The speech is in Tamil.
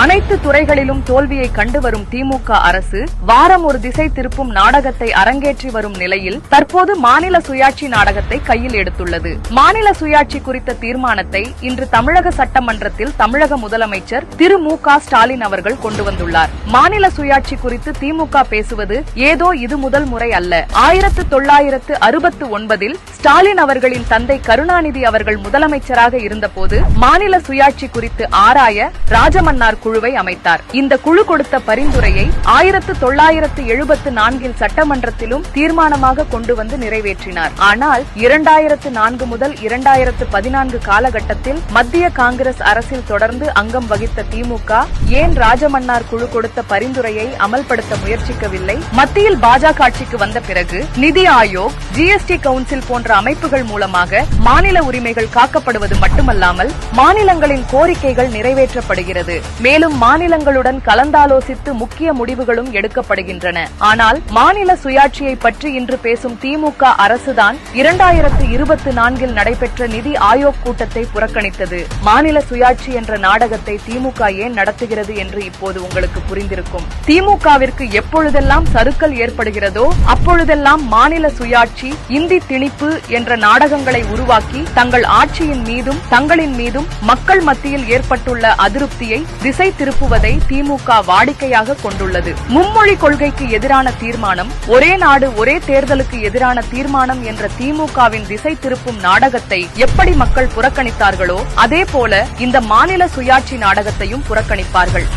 அனைத்து துறைகளிலும் தோல்வியை கண்டு வரும் திமுக அரசு வாரம் ஒரு திசை திருப்பும் நாடகத்தை அரங்கேற்றி வரும் நிலையில் தற்போது மாநில சுயாட்சி நாடகத்தை கையில் எடுத்துள்ளது. மாநில சுயாட்சி குறித்த தீர்மானத்தை இன்று தமிழக சட்டமன்றத்தில் தமிழக முதலமைச்சர் திரு மு.க. ஸ்டாலின் அவர்கள் கொண்டு வந்துள்ளார். மாநில சுயாட்சி குறித்து திமுக பேசுவது ஏதோ இது முதல் முறை அல்ல. 1969 ஸ்டாலின் அவர்களின் தந்தை கருணாநிதி அவர்கள் முதலமைச்சராக இருந்தபோது மாநில சுயாட்சி குறித்து ஆராய ராஜமன்னார் குழுவை அமைத்தார். இந்த குழு கொடுத்த பரிந்துரையை 1974 சட்டமன்றத்திலும் தீர்மானமாக கொண்டு வந்து நிறைவேற்றினார். ஆனால் 2004 முதல் 2014 காலகட்டத்தில் மத்திய காங்கிரஸ் அரசில் தொடர்ந்து அங்கம் வகித்த திமுக ஏன் ராஜமன்னார் குழு கொடுத்த பரிந்துரையை அமல்படுத்த முயற்சிக்கவில்லை? மத்தியில் பாஜக ஆட்சிக்கு வந்த பிறகு நிதி ஆயோக், ஜிஎஸ்டி கவுன்சில் போன்ற அமைப்புகள் மூலமாக மாநில உரிமைகள் காக்கப்படுவது மட்டுமல்லாமல் மாநிலங்களின் கோரிக்கைகள் நிறைவேற்றப்படுகிறது. மேலும் மாநிலங்களுடன் கலந்தாலோசித்து முக்கிய முடிவுகளும் எடுக்கப்படுகின்றன. ஆனால் மாநில சுயாட்சியை பற்றி இன்று பேசும் திமுக அரசுதான் 2024 நடைபெற்ற நிதி ஆயோக் கூட்டத்தை புறக்கணித்தது. மாநில சுயாட்சி என்ற நாடகத்தை திமுக ஏன் நடத்துகிறது என்று இப்போது உங்களுக்கு புரிந்திருக்கும். திமுகவிற்கு எப்பொழுதெல்லாம் சறுக்கல் ஏற்படுகிறதோ அப்பொழுதெல்லாம் மாநில சுயாட்சி, இந்தி திணிப்பு என்ற நாடகங்களை உருவாக்கி தங்கள் ஆட்சியின் மீதும் தங்களின் மீதும் மக்கள் மத்தியில் ஏற்பட்டுள்ள அதிருப்தியை திசை திருப்புவதை திமுக வாடிக்கையாக கொண்டுள்ளது. மும்மொழி கொள்கைக்கு எதிரான தீர்மானம், ஒரே நாடு ஒரே தேர்தலுக்கு எதிரான தீர்மானம் என்ற திமுகவின் திசை திருப்பும் நாடகத்தை எப்படி மக்கள் புறக்கணித்தார்களோ அதே போல இந்த மாநில சுயாட்சி நாடகத்தையும் புறக்கணிப்பார்கள்.